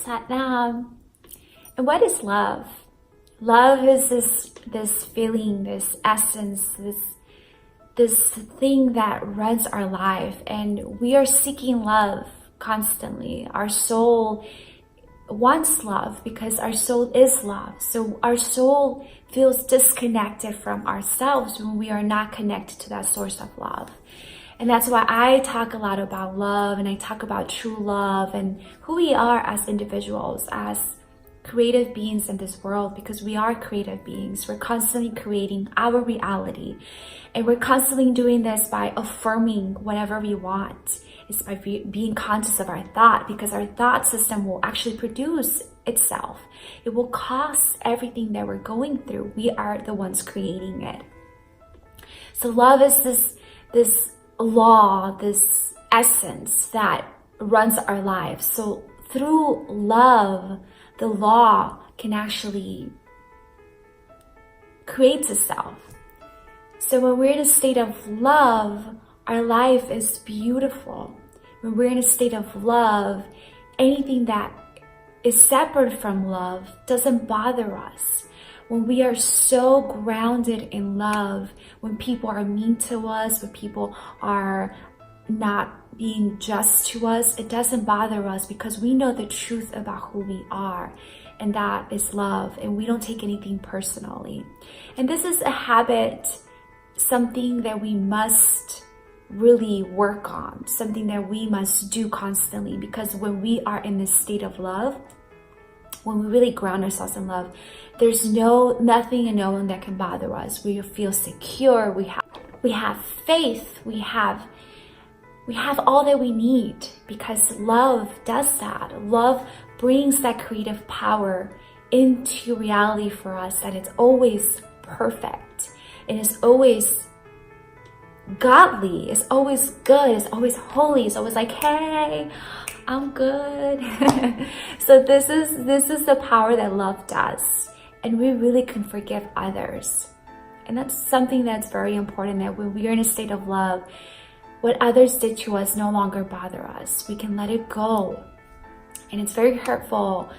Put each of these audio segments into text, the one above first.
Satnam. And what is love? Love is this feeling, this essence, this thing that runs our life, and we are seeking love constantly. Our soul wants love because our soul is love. So our soul feels disconnected from ourselves when we are not connected to that source of love. And that's why I talk a lot about love, and I talk about true love and who we are as individuals, as creative beings in this world, because we are creative beings. We're constantly creating our reality, and we're constantly doing this by affirming whatever we want. It's by being conscious of our thought, because our thought system will actually produce itself. It will cause everything that we're going through. We are the ones creating it. So love is this law, this essence that runs our lives. So through love, the law can actually create itself. So when we're in a state of love, our life is beautiful. When we're in a state of love, anything that is separate from love doesn't bother us. When we are so grounded in love, when people are mean to us, when people are not being just to us, it doesn't bother us, because we know the truth about who we are, and that is love, and we don't take anything personally. And this is a habit, something that we must really work on, something that we must do constantly, because when we are in this state of love, when we really ground ourselves in love, there's nothing and no one that can bother us. We feel secure, we have faith, we have all that we need, because love does that. Love brings that creative power into reality for us, that it's always perfect, and it's always godly, it's always good, it's always holy, it's always like, hey, I'm good. So this is the power that love does, and we really can forgive others. And that's something that's very important, that when we are in a state of love, what others did to us no longer bother us. We can let it go. And it's very hurtful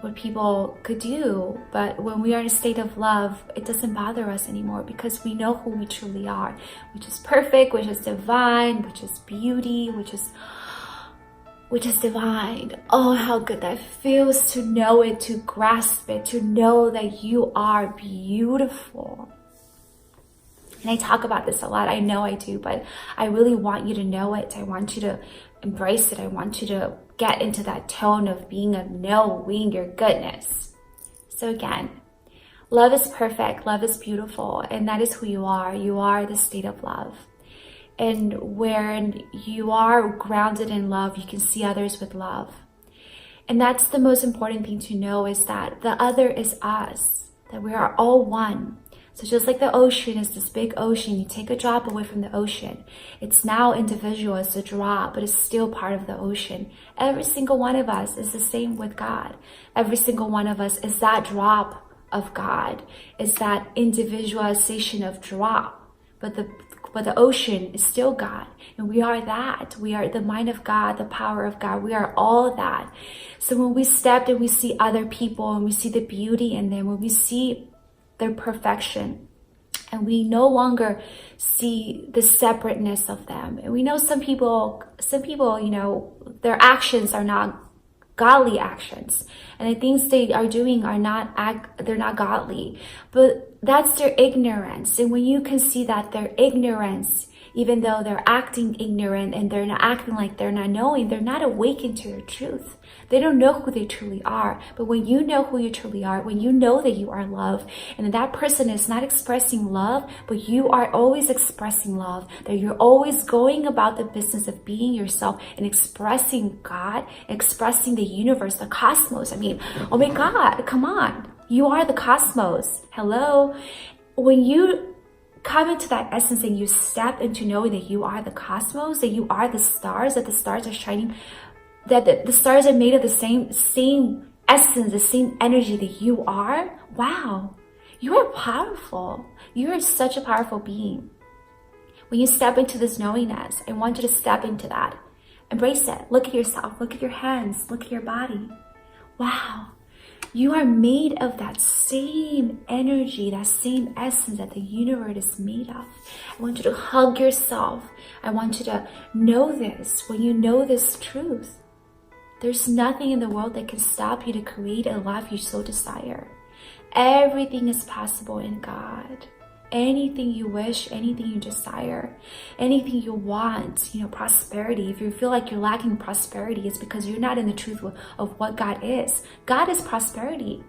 what people could do, but when we are in a state of love, it doesn't bother us anymore, because we know who we truly are, which is perfect, which is divine, which is beauty, which is divine. Oh, how good that feels to know it, to grasp it, to know that you are beautiful. And I talk about this a lot, I know I do, but I really want you to know it. I want you to embrace it. I want you to get into that tone of being a knowing your goodness. So again, love is perfect, love is beautiful, and that is who you are. You are the state of love. And when you are grounded in love, you can see others with love. And that's the most important thing to know, is that the other is us, that we are all one. So just like the ocean is this big ocean, you take a drop away from the ocean. It's now individual as a drop, but it's still part of the ocean. Every single one of us is the same with God. Every single one of us is that drop of God, is that individualization of drop. But the ocean is still God, and we are that. We are the mind of God, the power of God. We are all that. So when we step and we see other people, and we see the beauty in them, when we see their perfection, and we no longer see the separateness of them. And we know some people, you know, their actions are not godly actions, and the things they are doing are they're not godly, but that's their ignorance. And when you can see that their ignorance, even though they're acting ignorant and they're not acting like they're not knowing, they're not awakened to your truth. They don't know who they truly are. But when you know who you truly are, when you know that you are love, and that person is not expressing love, but you are always expressing love, that you're always going about the business of being yourself and expressing God, expressing the universe, the cosmos. I mean, oh my God, come on. You are the cosmos. Hello. When you come into that essence and you step into knowing that you are the cosmos, that you are the stars, that the stars are shining, that the stars are made of the same essence, the same energy that you are. Wow, you are powerful. You are such a powerful being. When you step into this knowingness, I want you to step into that. Embrace it. Look at yourself. Look at your hands. Look at your body. wow, you are made of that same energy, that same essence that the universe is made of. I want you to hug yourself. I want you to know this. When you know this truth, there's nothing in the world that can stop you to create a life you so desire. Everything is possible in God. Anything you wish, anything you desire, anything you want, prosperity. If you feel like you're lacking prosperity, it's because you're not in the truth of what God is. God is prosperity.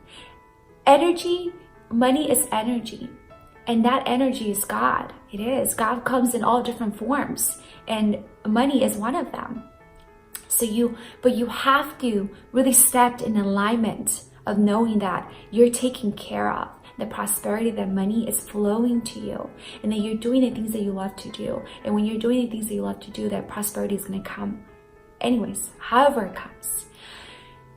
Energy, money is energy. And that energy is God. It is. God comes in all different forms. And money is one of them. But you have to really step in alignment of knowing that you're taken care of, the prosperity, that money is flowing to you, and that you're doing the things that you love to do. And when you're doing the things that you love to do, that prosperity is going to come anyways, however it comes.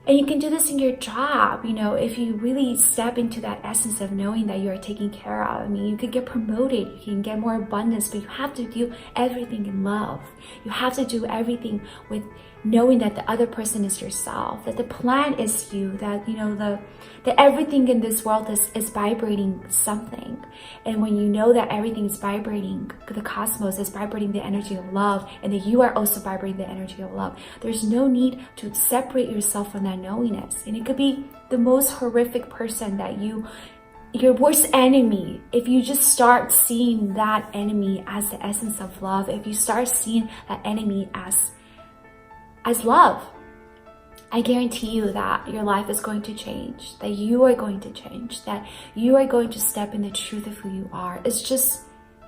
And you can do this in your job, if you really step into that essence of knowing that you are taken care of. I mean, you could get promoted, you can get more abundance, but you have to do everything in love. You have to do everything with knowing that the other person is yourself, that the plan is you, that, that everything in this world is vibrating something. And when you know that everything is vibrating, the cosmos is vibrating the energy of love, and that you are also vibrating the energy of love, there's no need to separate yourself from that knowingness. And it could be the most horrific person that your worst enemy. If you just start seeing that enemy as the essence of love, if you start seeing that enemy as love, I guarantee you that your life is going to change, that you are going to change, that you are going to step in the truth of who you are. It's just,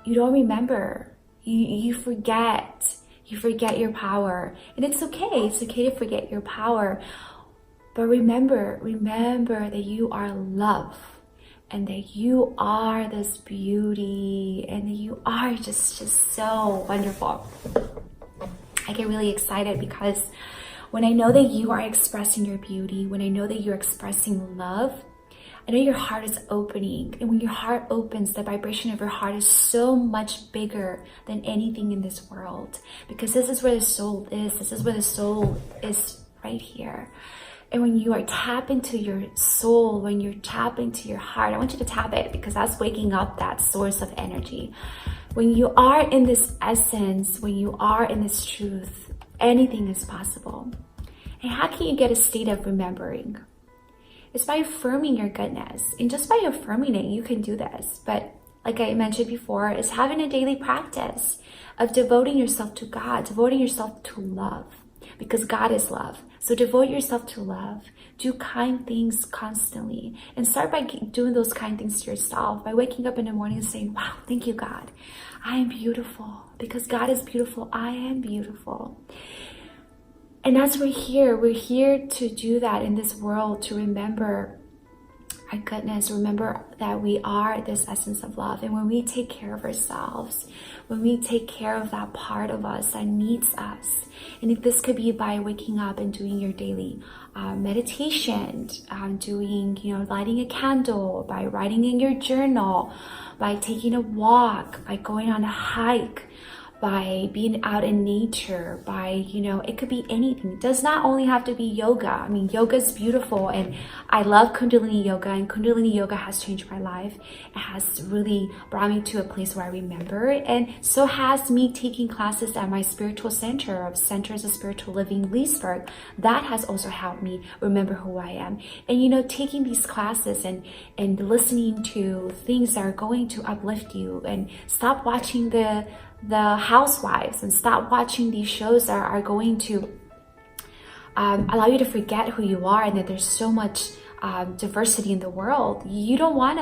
you don't remember. You forget. You forget your power. And it's okay. It's okay to forget your power. But remember that you are love, and that you are this beauty, and that you are just so wonderful. I get really excited because when I know that you are expressing your beauty, when I know that you're expressing love, I know your heart is opening. And when your heart opens, the vibration of your heart is so much bigger than anything in this world. Because this is where the soul is. This is where the soul is, right here. And when you are tap into your soul, when you're tap into your heart, I want you to tap it, because that's waking up that source of energy. When you are in this essence, when you are in this truth, anything is possible. And how can you get a state of remembering? It's by affirming your goodness. And just by affirming it, you can do this. But like I mentioned before, it's having a daily practice of devoting yourself to God, devoting yourself to love, because God is love. So devote yourself to love. Do kind things constantly. And start by doing those kind things to yourself, by waking up in the morning and saying, wow, thank you, God. I am beautiful. Because God is beautiful, I am beautiful. And as we're here to do that in this world, to remember our goodness, remember that we are this essence of love. And when we take care of ourselves, when we take care of that part of us that needs us, and this could be by waking up and doing your daily meditation, doing, lighting a candle, by writing in your journal, by taking a walk, by going on a hike, by being out in nature, by, it could be anything. It does not only have to be yoga. I mean, yoga is beautiful, and I love Kundalini yoga, and Kundalini yoga has changed my life. It has really brought me to a place where I remember, and so has me taking classes at my spiritual center of Centers of Spiritual Living, Leesburg. That has also helped me remember who I am. And, taking these classes and listening to things that are going to uplift you, and stop watching the housewives, and stop watching these shows that are going to allow you to forget who you are, and that there's so much diversity in the world. You don't want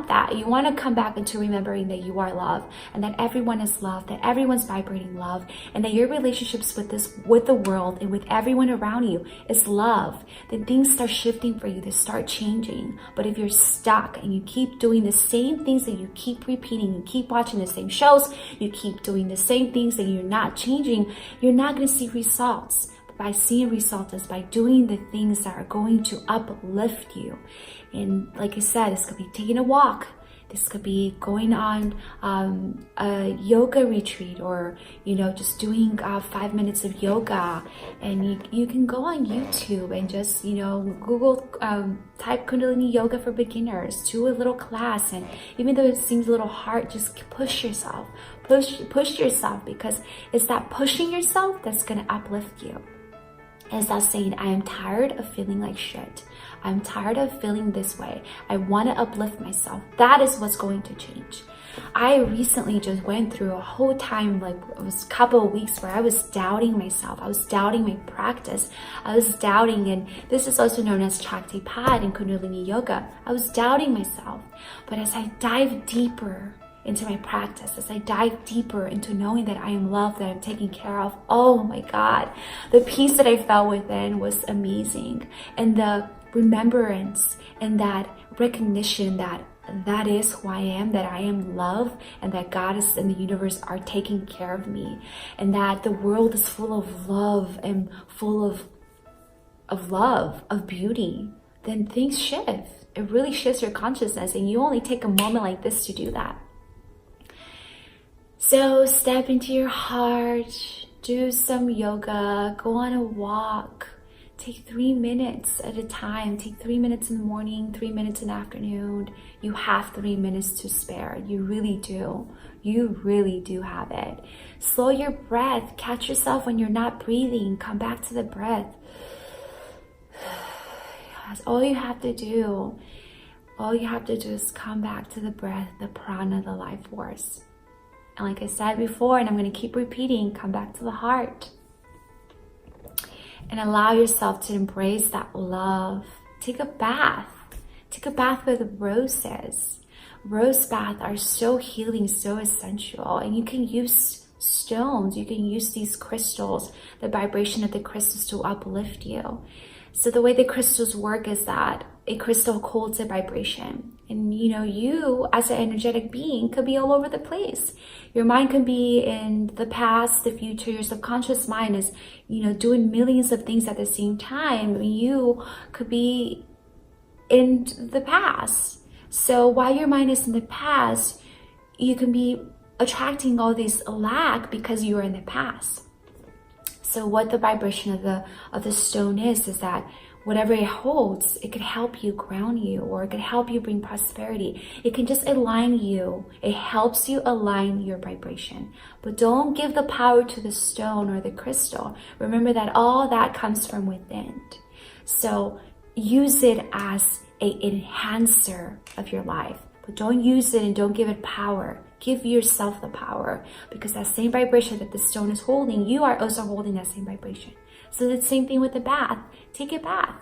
that. You want to come back into remembering that you are love, and that everyone is love, that everyone's vibrating love, and that your relationships with the world and with everyone around you is love. Then things start shifting for you, they start changing. But if you're stuck and you keep doing the same things that you keep repeating, you keep watching the same shows, you keep doing the same things that you're not changing, you're not going to see results. By seeing results is by doing the things that are going to uplift you. And like I said, this could be taking a walk. This could be going on a yoga retreat, or just doing 5 minutes of yoga. And you can go on YouTube and just Google, type Kundalini yoga for beginners, do a little class. And even though it seems a little hard, just push yourself, push yourself, because it's that pushing yourself that's going to uplift you. It's that saying, I am tired of feeling like shit. I'm tired of feeling this way. I want to uplift myself. That is what's going to change. I recently just went through a whole time, like it was a couple of weeks, where I was doubting myself. I was doubting my practice. I was doubting, and this is also known as Shaktipat in Kundalini Yoga. I was doubting myself. But as I dive deeper into my practice, as I dive deeper into knowing that I am loved, that I'm taken care of, oh my God, the peace that I felt within was amazing. And the remembrance and that recognition that is who I am, that I am love, and that God is and the universe are taking care of me, and that the world is full of love and full of love, of beauty, then things shift. It really shifts your consciousness, and you only take a moment like this to do that. So step into your heart, do some yoga, go on a walk. Take 3 minutes at a time. Take 3 minutes in the morning, 3 minutes in the afternoon. You have 3 minutes to spare. You really do. You really do have it. Slow your breath. Catch yourself when you're not breathing. Come back to the breath. That's all you have to do. All you have to do is come back to the breath, the prana, the life force. And like I said before, and I'm going to keep repeating, come back to the heart. And allow yourself to embrace that love. Take a bath. Take a bath with roses. Rose baths are so healing, so essential. And you can use stones. You can use these crystals, the vibration of the crystals, to uplift you. So the way the crystals work is that a crystal holds a vibration. And you as an energetic being could be all over the place. Your mind can be in the past, the future. Your subconscious mind is, doing millions of things at the same time. You could be in the past. So while your mind is in the past, you can be attracting all this lack because you are in the past. So what the vibration of the stone is that whatever it holds, it could help you ground you, or it could help you bring prosperity. It can just align you. It helps you align your vibration. But don't give the power to the stone or the crystal. Remember that all that comes from within. So use it as an enhancer of your life. But don't use it and don't give it power. Give yourself the power, because that same vibration that the stone is holding, you are also holding that same vibration. So the same thing with the bath. Take a bath.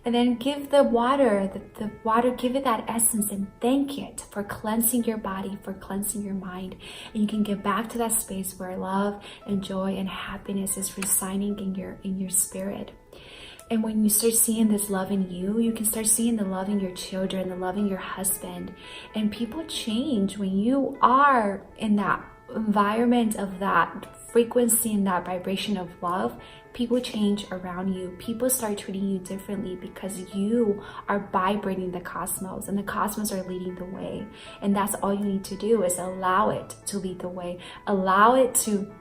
And then give the water, the water, give it that essence and thank it for cleansing your body, for cleansing your mind. And you can get back to that space where love and joy and happiness is residing in your spirit. And when you start seeing this love in you, you can start seeing the love in your children, the love in your husband. And people change when you are in that environment of that frequency and that vibration of love. People change around you. People start treating you differently because you are vibrating the cosmos, and the cosmos are leading the way. And that's all you need to do, is allow it to lead the way. Allow it to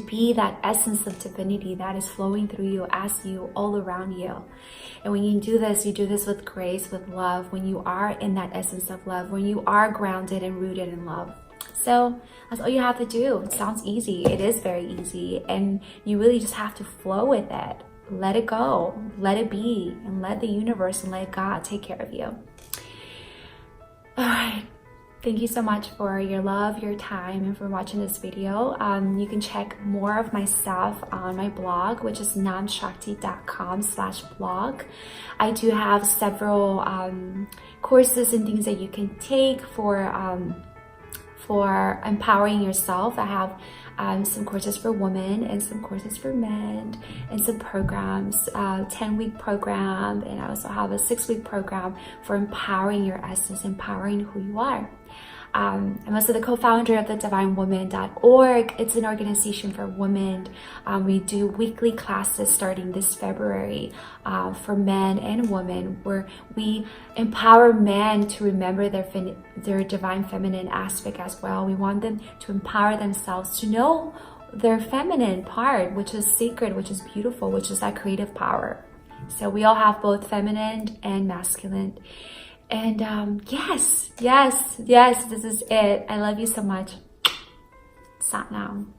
be that essence of divinity that is flowing through you, as you, all around you. And when you do this with grace, with love, when you are in that essence of love, when you are grounded and rooted in love. So that's all you have to do. It sounds easy. It is very easy. And you really just have to flow with it. Let it go. Let it be. And let the universe and let God take care of you. All right. Thank you so much for your love, your time, and for watching this video. You can check more of my stuff on my blog, which is namshakti.com/blog. I do have several courses and things that you can take for empowering yourself. I have some courses for women and some courses for men, and some programs, 10-week program, and I also have a 6-week program for empowering your essence, empowering who you are. I'm also the co-founder of the divinewoman.org. It's an organization for women. We do weekly classes starting this February for men and women, where we empower men to remember their divine feminine aspect as well. We want them to empower themselves to know their feminine part, which is sacred, which is beautiful, which is that creative power. So we all have both feminine and masculine. And yes, this is it. I love you so much. Sat Nam.